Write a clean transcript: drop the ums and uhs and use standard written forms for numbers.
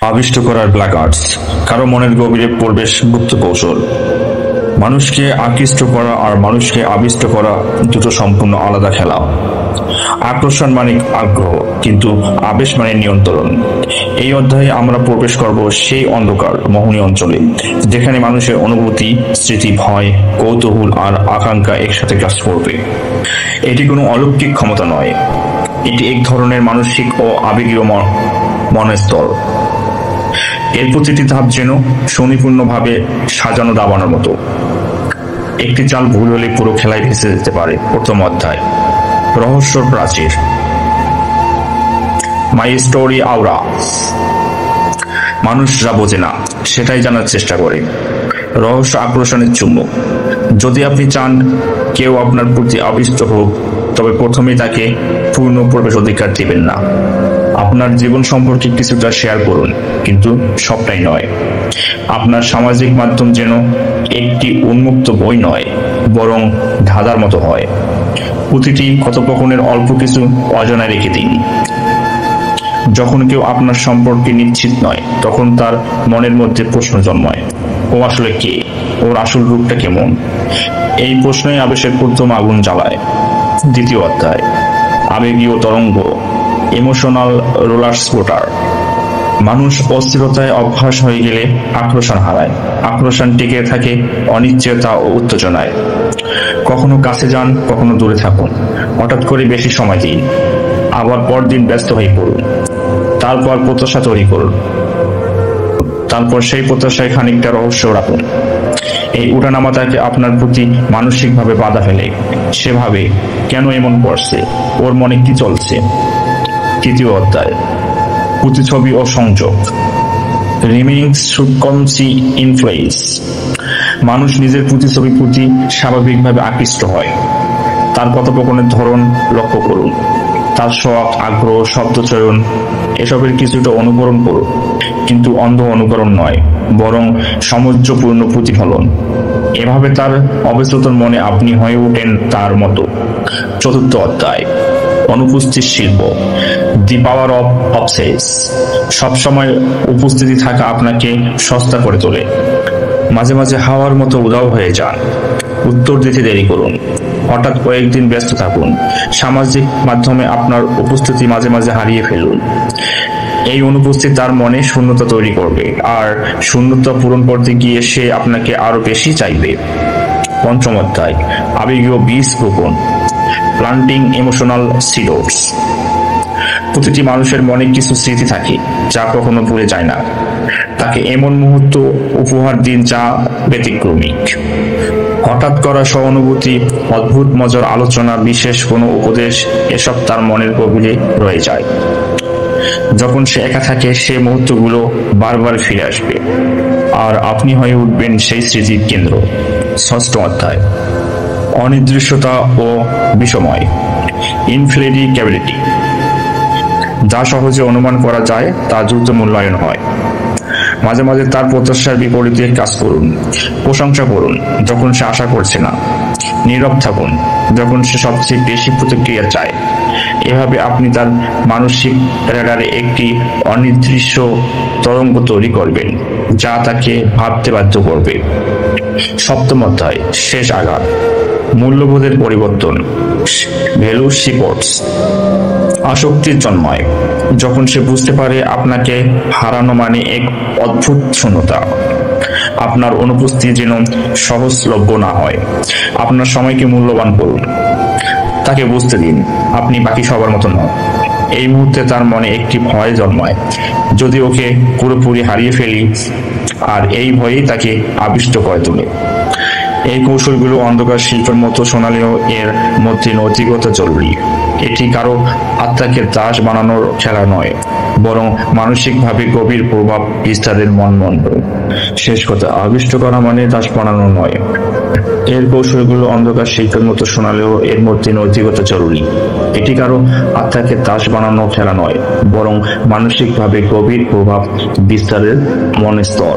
আবিষ্ট করার black arts, কারো মনের গভীরে প্রবেশ গুপ্ত কৌশল। মানুষকে আকৃষ্ট করা আর মানুষকে আবিষ্ট করা দুটো সম্পূর্ণ আলাদা খেলা। আকর্ষণ মানে আগ্রহ, কিন্তু আবেশ মানে নিয়ন্ত্রণ। এই অধ্যায়ে আমরা প্রবেশ করব সেই অন্ধকার মোহনী অঞ্চলে, যেখানে মানুষের অনুভূতি, স্মৃতি, ভয়, কৌতূহল আর আকাঙ্ক্ষা একসাথে কাজ করবে। এটি কোনো অলৌকিক ক্ষমতা নয়, এটি এক ধরনের মানসিক ও আবেগীয় মনস্তর। এর প্রতিটি ধাপ যেন সুনিপুণভাবে সাজানো দাবানোর মতো। একটি চাল ভুল হলে পুরো খেলায় ভেসে যেতে পারে। প্রথম অধ্যায়, রহস্যর প্রাচীর। মাই স্টোরি আওরা। মানুষ যা বোঝে না সেটাই জানার চেষ্টা করে। রহস্য আকর্ষণের চুম্বক। যদি আপনি চান কেউ আপনার প্রতি আবিষ্ট হোক, তবে প্রথমেই তাকে পূর্ণ প্রবেশ অধিকার দিবেন না। আপনার জীবন সম্পর্কে কিছুটা শেয়ার করুন, কিন্তু সবটাই নয়। আপনার সামাজিক মাধ্যম যেন একটি উন্মুক্ত বই নয়, বরং ধাঁধার মতো হয়। প্রতিটি কথোপকথনের অল্প কিছু অজানা রেখে দিন। যখন কেউ আপনার সম্পর্কে নিশ্চিত নয়, তখন তার মনের মধ্যে প্রশ্ন জন্মায়, ও আসলে কে? ওর আসল রূপটা কেমন? এই প্রশ্নই আবেশের প্রথম আগুন জ্বালায়। দ্বিতীয় অধ্যায়, আবেগীয় তরঙ্গ, ইমোশনাল রোলার স্কুটার। মানুষ অস্থিরতায় অভ্যাস হয়ে গেলে আকর্ষণ হারায়। আকর্ষণ টিকে থাকে অনিশ্চয়তা ও উত্তেজনায়। কখনো কাছে যান, কখনো দূরে থাকুন। হঠাৎ করে বেশি সময় দিন, আবার পরদিন ব্যস্ত হয়ে পড়ুন। তারপর প্রত্যাশা তৈরি করুন, তারপর সেই প্রত্যাশায় খানিকটা রহস্য রাখুন। এই উঠানামা তাকে আপনার প্রতি মানসিকভাবে বাধা ফেলে। সে ভাবে, কেন এমন করছে? ওর মনে কি চলছে? তৃতীয় অধ্যায়, প্রতিছবি ও সংযোগ, রিমেইনিং সুবকনসি ইনফ্লুয়েন্স। মানুষ নিজের প্রতিছবির প্রতি স্বাভাবিকভাবে আকৃষ্ট হয়। তার কথোপকথনের ধরন লক্ষ্য করুন, তার শখ, আগ্রহ, শব্দচয়ন, এসবের কিছুটা অনুকরণ করুন, কিন্তু অন্ধ অনুকরণ নয়, বরং সামঞ্জস্যপূর্ণ প্রতিফলন। এভাবে তার অবচেতন মনে আপনি হয়ে ওঠেন তার মতো। চতুর্থ অধ্যায়, অনুপস্থিত শিল্প, দি পাওয়ার অফ অবসেস। সবসময় উপস্থিতি থাকা আপনাকে সস্তা করে তোলে। মাঝে মাঝে হাওয়ার মতো উধাও হয়ে যান। উত্তর দিতে দেরি করুন, হঠাৎ কয়েকদিন ব্যস্ত থাকুন। সামাজিক মাধ্যমে আপনার উপস্থিতি মাঝে মাঝে হারিয়ে ফেলুন। এই অনুপস্থিতি তার মনে শূন্যতা তৈরি করবে, আর শূন্যতা পূরণ করতে গিয়ে সে আপনাকে আরো বেশি চাইবে। পঞ্চম অধ্যায়, আবেগীয় বীজ বপন, প্লান্টিং ইমোশনাল সিডস। প্রতিটি মানুষের মনে কিছু স্মৃতি থাকে যা কখনো ভুলে যায় না। তাকে এমন মুহূর্ত উপহার দিন যা ব্যতিক্রমিক। হঠাৎ করা সহানুভূতি, অদ্ভুত মজার আলোচনা, বিশেষ কোনো উপদেশ, এসব তার মনের গভীরে রয়ে যায়। যখন সে একা থাকে, সে মুহূর্তগুলো বারবার ফিরে আসবে, আর আপনি হয়ে উঠবেন সেই স্মৃতির কেন্দ্র। ষষ্ঠ অধ্যায়, অনির্দিষ্টতা ও বিষময়, ইনফ্লেডিক্যাবিলিটি। যা সহজে অনুমান করা যায় তা দ্রুত মূল্যায়ন হয়। মাঝে মাঝে তার প্রত্যাশার বিপরীতে কাজ করুন। প্রশংসা করুন যখন সে আশা করছে না। নীরব থাকুন যখন সে সবচেয়ে বেশি প্রতিক্রিয়া চায়। এভাবে আপনি তার মানসিক রেডারে একটি অনির্দিষ্ট তরঙ্গ তৈরি করবেন, যা তাকে ভাবতে বাধ্য করবে। সপ্তম অধ্যায়, শেষ আঘাত, মূল্যবোধের পরিবর্তন, ভ্যালু শিফটস। আসক্তির জন্মায় যখন সে বুঝতে পারে আপনাকে হারানো মানে এক অদ্ভুত শূন্যতা। আপনার অনুপস্থিতি যেন সহজলভ্য না হয়। আপনার সময়কে মূল্যবান করুন। তাকে বুঝতে দিন আপনি বাকি সবার মতো নন। এই মুহূর্তে তার মনে একটি ভয় জন্মায়, যদি ওকে পুরোপুরি হারিয়ে ফেলি, আর এই ভয়েই তাকে আবিষ্ট করে তোলে। এই কৌশলগুলো অন্ধকার শিল্পের মতো শোনালেও এর মধ্যে নৈতিকতা জরুরি। এটি কারো আত্মাকে দাস বানানোর খেলা নয়, বরং মানসিকভাবে গভীর প্রভাব বিস্তারের মন্ত্র। শেষ কথা, আবিষ্ট করা মানে দাস বানানো নয়। এর কৌশলগুলো অন্ধকার শিল্পের মতো শোনালেও এর মধ্যে নৈতিকতা জরুরি। এটি কারো আত্মাকে দাস বানানো খেলা নয়, বরং মানসিকভাবে গভীর প্রভাব বিস্তারের মনস্তর।